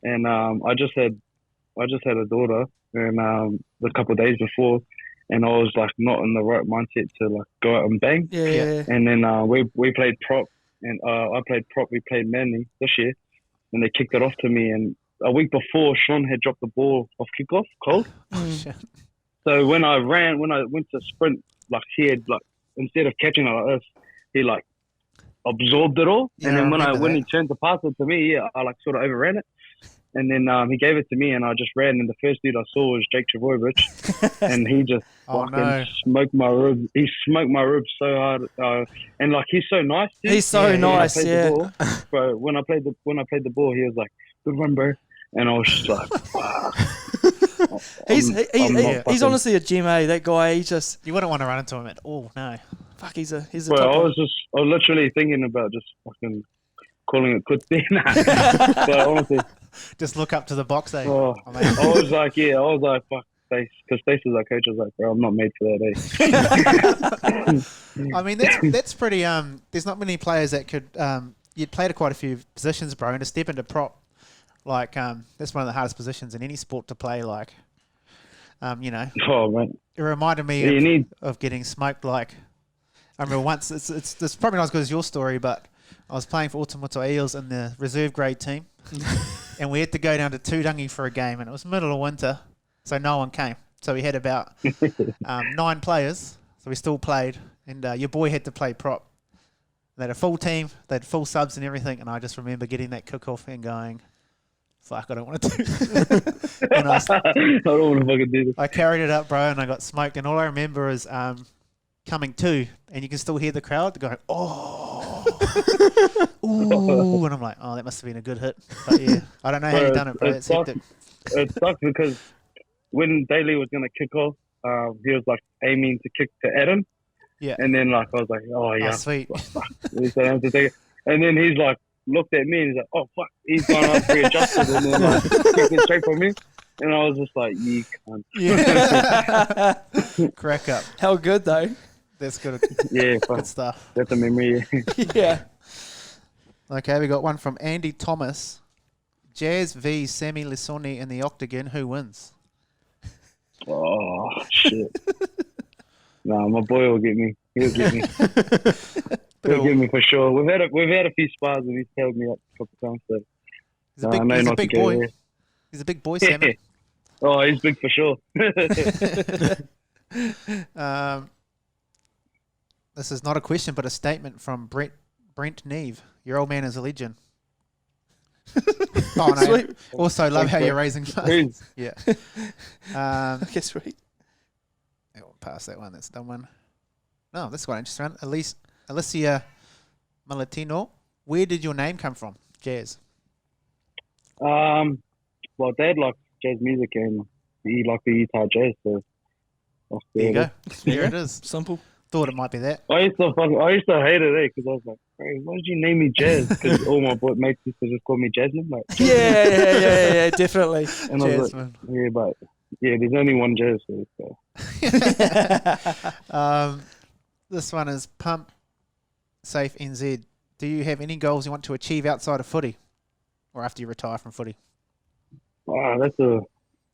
S6: and I just had a daughter, and a couple of days before, and I was like not in the right mindset to like go out and bang.
S4: Yeah.
S6: And then we played prop, and I played prop. We played Manly this year, and they kicked it off to me. And a week before, Sean had dropped the ball off kickoff, cold.
S1: Oh, shit.
S6: So when I went to sprint, like he had like instead of catching it like this, he like absorbed it all.
S1: Yeah,
S6: and then
S1: I
S6: when
S1: that.
S6: he turned to pass it to me, I like sort of overran it. And then he gave it to me, and I just ran. And the first dude I saw was Jake Travojevic, and he just fucking smoked my ribs. He smoked my ribs so hard, and like he's so nice. Dude.
S4: He's so nice, yeah.
S6: But when I played the ball, he was like, "Good run, bro," and I was just like, "Fuck."
S4: He's honestly a gem, eh? That guy, he just...
S1: You wouldn't want to run into him at all, no.
S4: Fuck, he's a
S6: Bro,
S4: top
S6: I
S4: one.
S6: was literally thinking about just fucking calling it quits there. But honestly,
S1: just look up to the box, eh?
S6: I was like, fuck, Stace. Because Stace was like, coach was like, bro, I'm not made for that, eh?
S1: I mean, that's pretty, there's not many players that could, you'd played quite a few positions, bro, and to step into prop, like, that's one of the hardest positions in any sport to play, like, you know.
S6: Oh, man.
S1: It reminded me of getting smoked, like, I remember once, it's probably not as good as your story, but I was playing for Otamuto Eels in the reserve grade team, and we had to go down to Turangi for a game, and it was middle of winter, so no one came. So we had about 9 players, so we still played, and your boy had to play prop. They had a full team, they had full subs and everything, and I just remember getting that kick-off and going, fuck, I don't want to do this.
S6: I don't want to fucking do this.
S1: I carried it up, bro, and I got smoked, and all I remember is coming to, and you can still hear the crowd going, oh, ooh, and I'm like, oh, that must have been a good hit. But yeah, I don't know how you done it, bro. It's hectic.
S6: It sucks because when Daly was going to kick off, he was like aiming to kick to Adam.
S1: Yeah.
S6: And then like I was like, oh yeah,
S1: sweet.
S6: So I have to take it. And then he's like looked at me and he's like, oh fuck, he's gone up readjusted and then like kicked it straight for me. And I was just like, you cunt.
S1: Yeah. Crack up.
S4: How good though.
S1: That's good.
S6: Yeah,
S1: Good stuff.
S6: That's a memory.
S4: Yeah.
S1: Okay, we got one from Andy Thomas. Jazz v Sammy Lisoni in the octagon. Who wins?
S6: Oh shit. No, my boy will get me. He'll get me. He'll get me for sure. We've had a few spars and he's held me up a couple times. So
S1: he's a big boy. There. He's a big boy, Sammy.
S6: Oh, he's big for sure.
S1: This is not a question, but a statement from Brent Neve. Your old man is a legend. Oh, no.
S4: Sweet.
S1: Also, love how you're raising funds. Yeah.
S4: Okay, sweet.
S1: We'll pass that one. That's a dumb one. No, this one interesting. Alicia Malatino. Where did your name come from? Jazz.
S6: Well, Dad likes jazz music and he liked the Utah Jazz. So
S1: there you go. There it is.
S4: Simple.
S1: Thought it might be that.
S6: I used to hate it, because I was like, hey, why did you name me Jazz? Because all my mates used to just call me Jasmine. Like,
S4: Yeah, definitely.
S6: and I was like, yeah, but there's only one Jazz. So.
S1: This one is Pump Safe NZ. Do you have any goals you want to achieve outside of footy, or after you retire from footy?
S6: Wow, that's a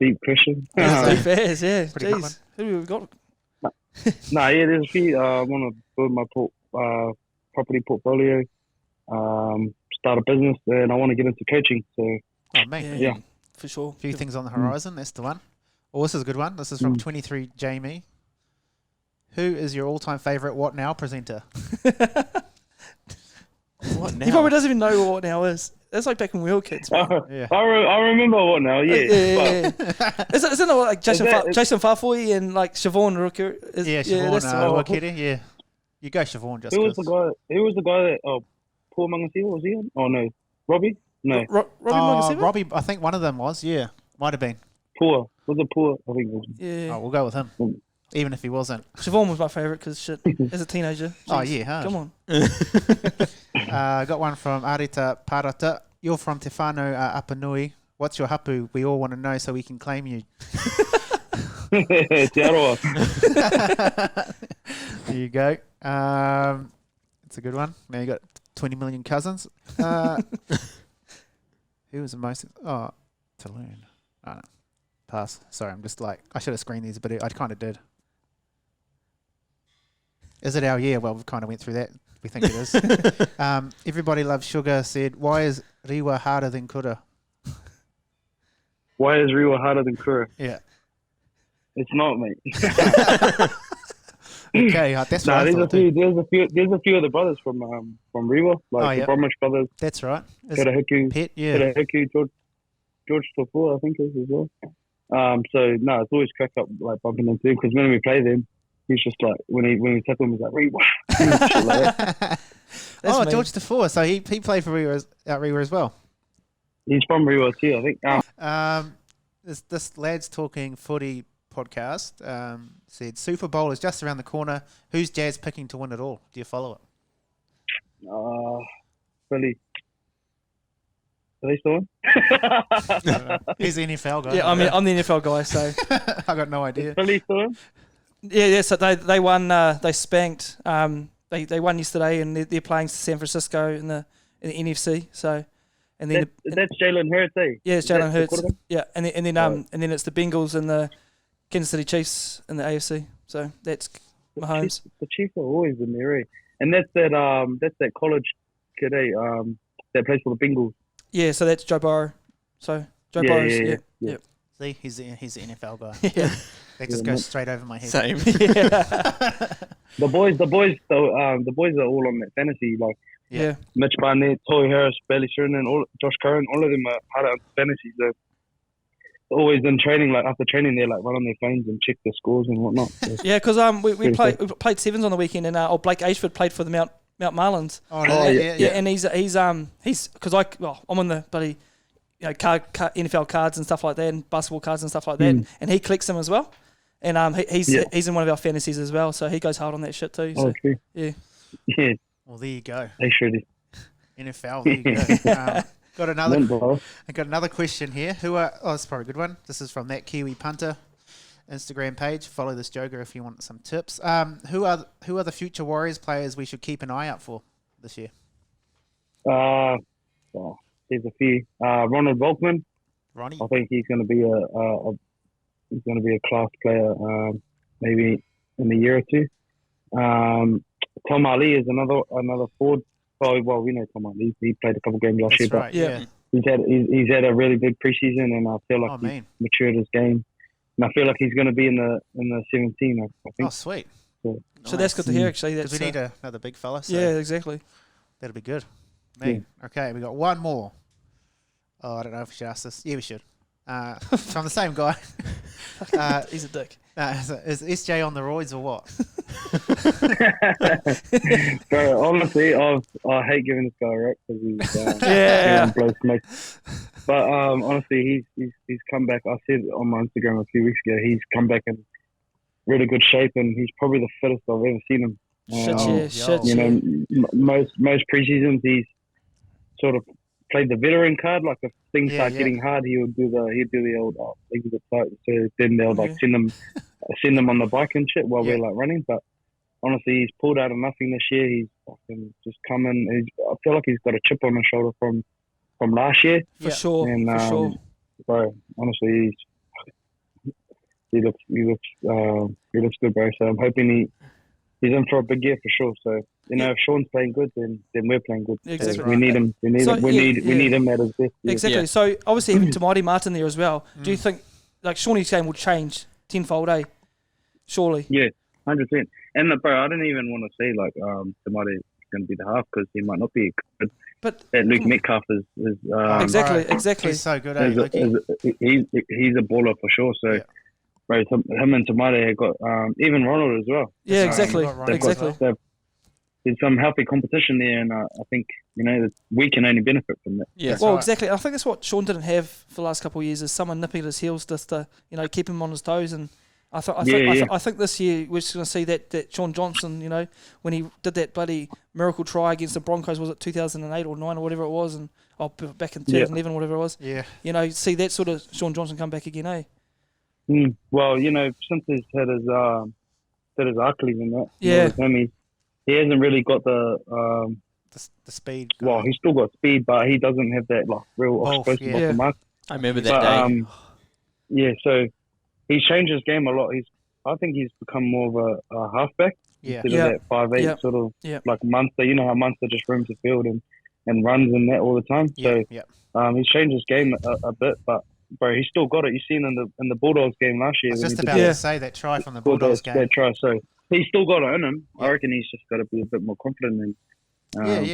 S6: deep question.
S4: Pretty fast, yeah.
S1: Pretty good one.
S4: Jeez, who have we got?
S6: There's a few. I want to build my property portfolio, start a business, and I want to get into coaching. So,
S1: Oh, mate.
S6: yeah.
S4: For sure.
S1: A few things on the horizon. That's the one. Oh, this is a good one. This is from 23 Jamie. Who is your all-time favourite What Now presenter?
S3: What now?
S4: He probably doesn't even know what now is. That's like back when we were kids. Man.
S1: Yeah.
S6: I remember what now. Yeah.
S4: Isn't it like Jason Farfoy and like Siobhan Rooker?
S1: Siobhan
S4: that's the one.
S1: Wakiri, yeah. You go Siobhan just
S6: Who was the guy that? Oh, Paul Mangasila, was he on? Oh no, Robbie? No,
S4: Robbie Magasiva?
S1: Robbie, I think one of them was, yeah. Might have been.
S6: Paul. Was it Paul? I think it was.
S4: Yeah.
S1: Oh, we'll go with him. Even if he wasn't.
S4: Siobhan was my favourite because shit, as a teenager.
S1: Oh,
S4: jeez,
S1: yeah, hard.
S4: Come on.
S1: Got one from Arita Parata. You're from Te Whānau Apanui. What's your hapu? We all want to know so we can claim you.
S6: Te aroa.
S1: There you go. It's a good one. Now you got 20 million cousins. Who was the most? Oh, Tulun. Oh, no. Pass. Sorry, I'm just like, I should have screened these, but I kind of did. Is it our year? Well, we kind of went through that. We think it is. Everybody Loves Sugar said, why is Riwa harder than Kura?
S6: Why is Riwa harder than Kura?
S1: Yeah.
S6: It's not, mate.
S1: Okay, that's right.
S6: There's a few of the brothers from Riwa, like the Bromwich brothers.
S1: That's right.
S6: Kurahiku,
S1: Pet, yeah.
S6: Kurahiku, George Tofua, I think is as well. So it's always crack up like bumping into him, because when we play them, he's just like when we tackle him, he's like Riwa. Shit like that.
S1: Oh, George Tofua. So he played for Riwa as well.
S6: He's from Riwa too, I think.
S1: This Lads Talking Footy podcast said Super Bowl is just around the corner. Who's Jazz picking to win it all? Do you follow it?
S6: Philly. Are they still on?
S1: He's the NFL guy.
S4: Yeah, I mean, I'm the NFL guy, so
S1: I got no idea.
S6: Is Philly still on?
S4: yeah. So they won. They spanked. They won yesterday, and they're playing San Francisco in the NFC. So, and then
S6: that's Jalen Hurts, eh?
S4: yeah, it's Jalen Hurts. Yeah, and then it's the Bengals and the Kansas City Chiefs in the AFC. So that's Mahomes.
S6: The Chiefs are always in there, eh? And that's that college kid, eh? That plays for the Bengals.
S4: Yeah, so that's Joe Burrow. So Joe Burrow's, yeah.
S1: See, he's the NFL guy.
S4: Yeah.
S1: That just goes straight over my head.
S3: Same.
S6: The boys are all on that fantasy. Like
S4: Yeah.
S6: Mitch Barnett, Toy Harris, Bailey Sheridan, Josh Curran, all of them are hard on fantasy. So always in training, like after training, they like run on their phones and check their scores and whatnot. So.
S4: Yeah, because we played sevens on the weekend, and Blake Ashford played for the Mount Marlins.
S1: Oh,
S4: Yeah, and he's because I'm on the bloody NFL cards and stuff like that, and basketball cards and stuff like that, and he collects them as well. And he's in one of our fantasies as well, so he goes hard on that shit too. So,
S6: true.
S4: Yeah.
S6: Yeah.
S1: Well, there you go.
S6: They sure do.
S1: NFL. There you go. Got another question here. It's probably a good one. This is from that Kiwi punter Instagram page. Follow this joker if you want some tips. Who are the future Warriors players we should keep an eye out for this year?
S6: There's a few. Ronald Volkman.
S1: Ronnie.
S6: I think he's going to be a class player. Maybe in a year or two. Tom Ali is another forward. Well, we know Tom Ali. He played a couple games last year,
S1: right,
S6: but he's had a really big preseason, and I feel like he's matured his game. And I feel like he's going to be in the 17. I think.
S1: Oh, sweet.
S6: So
S4: that's good to hear. Actually,
S1: because we need another big fella. So
S4: yeah, exactly.
S1: That'll be good. Okay, we got one more. Oh, I don't know if we should ask this. Yeah, we should. From the same guy.
S4: He's a dick.
S1: Is SJ on the roids or what?
S6: Bro, honestly, I hate giving this guy a rep because he's blows smoke. But honestly, he's come back. I said on my Instagram a few weeks ago, he's come back and really good shape, and he's probably the fittest I've ever seen him.
S4: Shit.
S6: You know, most preseasons he's sort of played the veteran card. Like if things start getting hard, he'd do the old exit site. So then they'll like send them on the bike and shit while we're like running. But honestly, he's pulled out of nothing this year. He's fucking just come in. I feel like he's got a chip on his shoulder from last year.
S4: For sure.
S6: And,
S4: for sure.
S6: Bro, honestly, he looks good, bro. So I'm hoping he's in for a big year for sure. So you know, if Sean's playing good, then we're playing good.
S4: Exactly.
S6: So we need him. We need him at his best.
S4: Exactly.
S6: Yeah.
S4: So obviously having Tamati Martin there as well. Do you think like Shawnee's game will change tenfold? Surely.
S6: Yeah, 100%. And bro, I didn't even want to say like Tamati is going to be the half because he might not be good. But Luke Metcalf is
S4: exactly.
S1: He's so good.
S6: He's a baller for sure. So. Yeah. Bro, him and Tamati have got even Ronald as well.
S4: Yeah, exactly.
S6: There's some healthy competition there, and I think we can only benefit from that.
S4: Yeah, well, exactly. I think that's what Sean didn't have for the last couple of years is someone nipping at his heels just to keep him on his toes. And I think this year we're just going to see that Sean Johnson, when he did that bloody miracle try against the Broncos, was it 2008 or 9 or whatever it was, and back in 2011 whatever it was.
S1: Yeah.
S4: See that sort of Sean Johnson come back again, eh?
S6: Well, since he's had his Achilles and that, he hasn't really got the
S1: speed.
S6: Well, he's still got speed, but he doesn't have that like real explosive off the mark.
S3: I remember that day.
S6: So he's changed his game a lot. I think he's become more of a halfback instead of that 5'8" sort of like Munster. You know how Munster just roams the field and runs and that all the time. So he's changed his game a bit, but. Bro, he's still got it. You seen in the Bulldogs game last year.
S1: I was just about to say that try from the Bulldogs game.
S6: That try, so he's still got it in him. I reckon he's just got to be a bit more confident.
S1: And,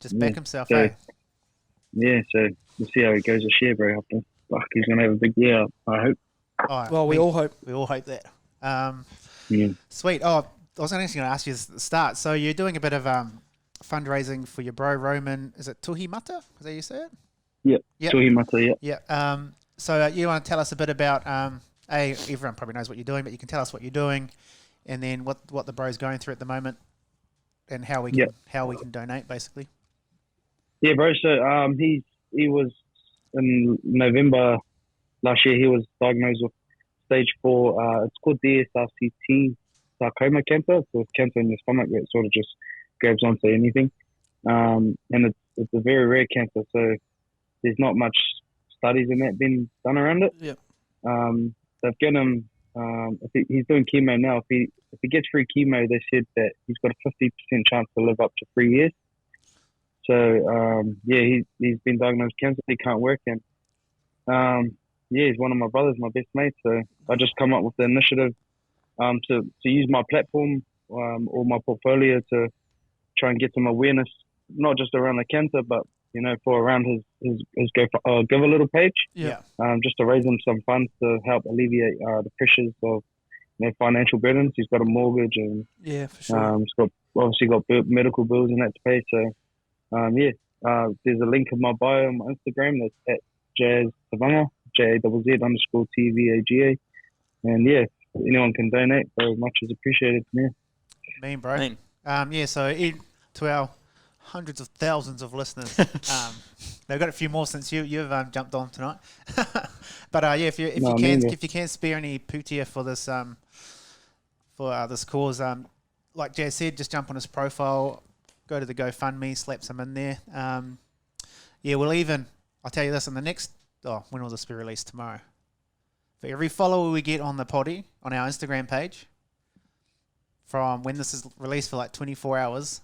S1: just back himself.
S6: So, so we'll see how he goes this year, bro. He's gonna have a big year. I hope.
S1: Right,
S4: well, we all hope.
S1: We all hope that. Sweet. Oh, I was actually going to ask you at the start. So you're doing a bit of fundraising for your bro Roman. Is it Tuhi Mata? Is that how you say it?
S6: Yep. Tuhi Mata,
S1: yeah. So you want to tell us a bit about everyone probably knows what you're doing, but you can tell us what you're doing, and then what the bro's going through at the moment, and how we can donate basically.
S6: Yeah, bro. So he was in November last year. He was diagnosed with stage 4. It's called DSRCT sarcoma cancer. So it's cancer in your stomach that sort of just grabs onto anything, and it's a very rare cancer. So there's not much studies in that been done around it.
S4: Yep.
S6: They've given him, he's doing chemo now. If he gets free chemo, they said that he's got a 50% chance to live up to 3 years. So, he's been diagnosed with cancer. He can't work. And, he's one of my brothers, my best mate. So I just come up with the initiative to use my platform or my portfolio to try and get some awareness, not just around the cancer, but for around his Give a Little page.
S1: Yeah.
S6: Just to raise him some funds to help alleviate the pressures of financial burdens. He's got a mortgage and
S4: for sure.
S6: He's obviously got medical bills and that to pay. So there's a link in my bio on my Instagram that's at Jazz Tevaga, JZZ_TVAGA. And if anyone can donate, very much is appreciated.
S1: Mean, bro.
S3: Mean.
S1: So to our hundreds of thousands of listeners. They've got a few more since you've jumped on tonight. But if you can spare any putia for this this cause, like Jazz said, just jump on his profile, go to the GoFundMe, slap some in there. I'll tell you this, in the next when will this be released? Tomorrow. For every follower we get on the potty on our Instagram page, from when this is released for like 24 hours.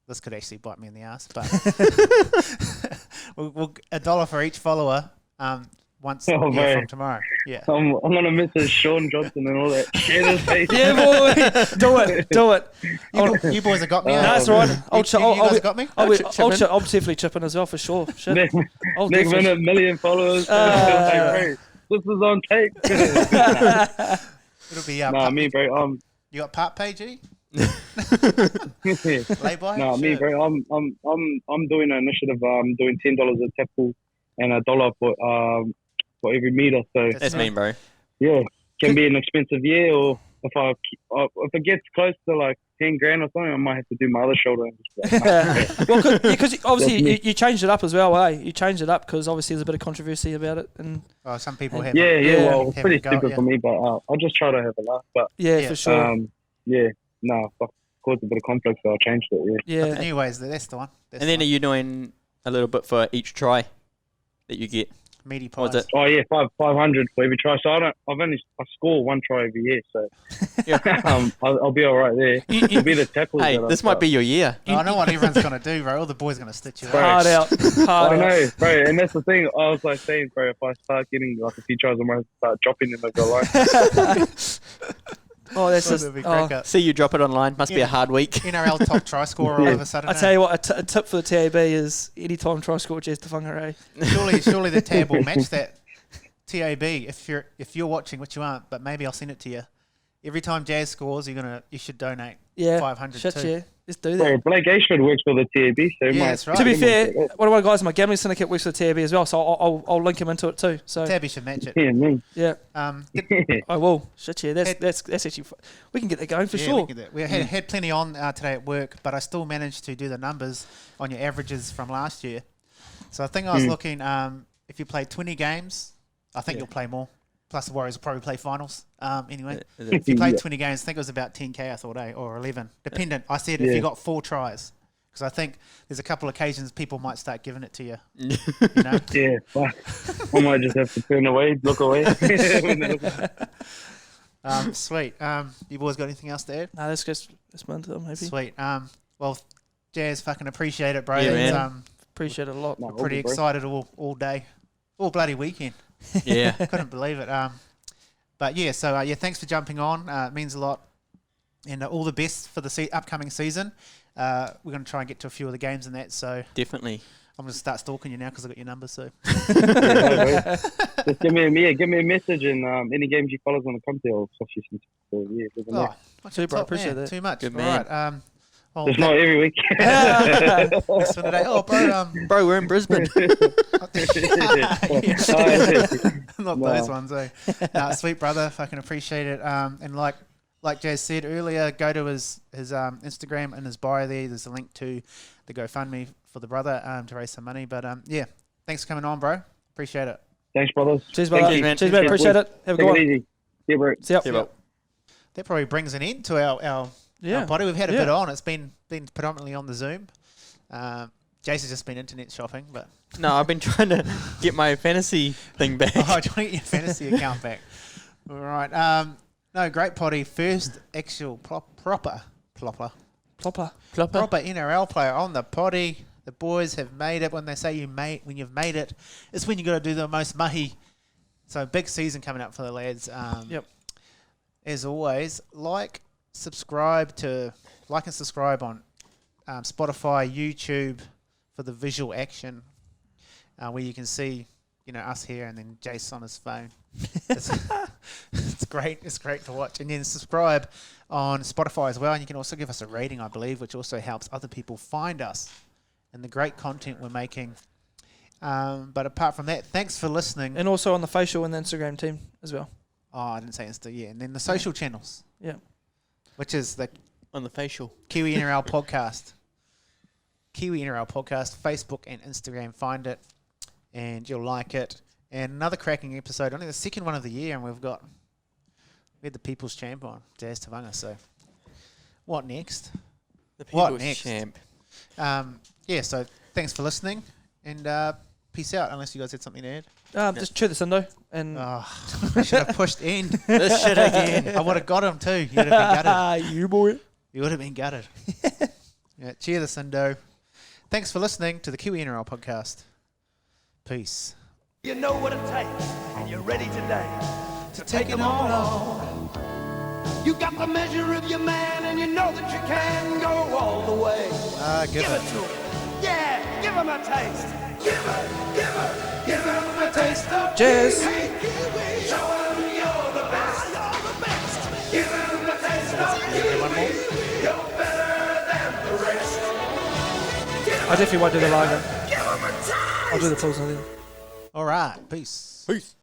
S1: This could actually bite me in the ass, but we'll $1 for each follower from tomorrow. Yeah,
S6: I'm gonna miss his Sean Johnson and all that shit.
S4: Yeah, boy, do it.
S1: You boys have got me.
S4: No, that's right.
S1: You guys got me.
S4: I'll definitely chip in as well for sure. Shit.
S6: Next minute, 1 million followers. This is on tape.
S1: It'll be
S6: me, bro.
S1: You got part page, E?
S6: Lay by? No, me, bro. I'm doing an initiative. I'm doing $10 a tackle and $1 for every meter. So
S3: that's mean, bro.
S6: Yeah. can be an expensive year, or if it gets close to like 10 grand or something, I might have to do my other shoulder. And just be like, nah.
S4: Well, because obviously you changed it up as well, eh? You changed it up because obviously there's a bit of controversy about it, and
S1: some people have.
S6: Yeah. Well, it's
S1: have
S6: pretty
S1: a go,
S6: stupid for me, but I'll just try to have a laugh. But
S4: for sure.
S6: Caused a bit of conflict, so I changed it.
S4: Yeah.
S1: But anyways, that's the one.
S3: And then are you doing a little bit for each try that you get?
S1: Meaty
S3: Or is
S1: pies.
S3: it?
S6: Oh yeah, 500 for every try. So I score one try every year, so I'll be all right there. It'll be the tackles.
S3: Hey, this might be your year.
S1: I know what everyone's gonna do, bro. All the boys are gonna stitch you
S4: Hard out.
S6: I know, bro, and that's the thing. I was like saying, bro, if I start getting like a few tries, I might start dropping them over the line.
S4: Oh, that's
S1: That'd be crack up.
S3: See you drop it online. Must be a hard week.
S1: NRL top try scorer all of a sudden.
S4: I tell you what, a tip for the TAB is anytime try score Jazz Tevaga,
S1: Surely the tab will match that. TAB, if you're watching, which you aren't, but maybe I'll send it to you. Every time Jazz scores, you should donate 500
S4: shit,
S1: too.
S4: yeah. Let's do
S6: Bro,
S4: that.
S6: Blake Ashford works for the TAB, so
S1: that's right.
S4: To be fair, one of my guys in my gambling syndicate works for the TAB as well, so I'll link him into it too. So
S1: Tabby should match it.
S6: Yeah, me.
S4: yeah,
S1: Did-
S4: I will. Shit, yeah, that's actually we can get that going for sure.
S1: We had plenty on today at work, but I still managed to do the numbers on your averages from last year. So I think I was looking, if you play 20 games, I think you'll play more. Plus the Warriors will probably play finals. Anyway, if you played 20 games, I think it was about 10K, I thought, or 11. Dependent. I said if you got 4 tries. Because I think there's a couple occasions people might start giving it to you. You know?
S6: Yeah, I might just have to turn away, look away.
S1: Sweet. You boys got anything else to add?
S4: No, let's move into them, maybe.
S1: Sweet. Well, Jazz, fucking appreciate it, bro.
S3: Yeah,
S1: It's,
S3: man.
S4: Appreciate it a lot.
S6: No,
S1: pretty
S6: all good, bro.
S1: excited all day. All bloody weekend.
S3: Yeah.
S1: Couldn't believe it. But yeah, so thanks for jumping on. It means a lot. And all the best for the upcoming season. We're going to try and get to a few of the games in that. So
S3: Definitely.
S1: I'm going to start stalking you now because I got your number. So
S6: Just give me a message, and any games you fellas want to come to, I'll stuff you some. So, yeah, doesn't matter.
S4: Super, I
S1: top
S4: appreciate
S1: man.
S4: that.
S1: Too much.
S3: Good
S1: All
S3: man.
S1: right. Well,
S6: It's not every week.
S1: next one today. Oh, bro.
S3: Bro, we're in Brisbane.
S1: Not those ones, eh? Nah, sweet brother, fucking appreciate it. And like Jazz said earlier, go to his Instagram and his bio there. There's a link to the GoFundMe for the brother to raise some money. But yeah, thanks for coming on, bro. Appreciate it.
S6: Thanks, brothers.
S4: Cheers,
S6: Thank
S4: brother.
S6: you.
S3: man.
S4: Cheers, man. Appreciate it. Have a good
S6: Take it
S4: one.
S6: easy. Yeah, bro.
S4: See ya.
S3: Yeah, bro.
S1: That probably brings an end to our potty. We've had a bit on. It's been predominantly on the Zoom. Jason's just been internet shopping, but
S3: No, I've been trying to get my fantasy thing back.
S1: oh, trying to get your fantasy account back. All right. No, great potty. First actual proper
S4: Plopper.
S1: NRL player on the potty. The boys have made it. When they say when you've made it, it's when you got to do the most mahi. So big season coming up for the lads.
S4: Yep.
S1: As always, like and subscribe on Spotify, YouTube for the visual action, where you can see, us here and then Jace on his phone. It's great. It's great to watch. And then subscribe on Spotify as well. And you can also give us a rating, I believe, which also helps other people find us and the great content we're making. But apart from that, thanks for listening.
S4: And also on the facial and the Instagram team as well.
S1: Oh, I didn't say Insta. Yeah, and then the social channels.
S4: Yeah.
S1: Which is the
S3: On the facial.
S1: Kiwi NRL podcast. Kiwi NRL podcast, Facebook and Instagram. Find it, and you'll like it. And another cracking episode, only the second one of the year, and we had the People's Champ on, Jazz Tevaga. So, what next?
S3: The
S1: What
S3: People's
S1: next?
S3: Champ.
S1: Yeah. So thanks for listening, and peace out. Unless you guys had something to add.
S4: Just chew this window and
S1: Oh, I should have pushed end.
S3: This shit again.
S1: I would have got him too. You'd have been gutted.
S4: you boy.
S1: You would have been gutted. Yeah, cheer the Sindo. Thanks for listening to the Kiwi NRL podcast. Peace.
S2: You know what it takes, and you're ready today to take them all on. You got the measure of your man, and you know that you can go all the way.
S1: Give
S2: Give it to him. Yeah, give him a taste. Give him a taste of
S4: Jazz.
S2: Kiwi. Show him you're the best. You're the best. Give him a taste of Kiwi. You're better than the rest.
S4: I definitely won't do the live.
S2: Give him a taste.
S4: I'll do the pulls on it.
S1: All right. Peace.
S3: Peace.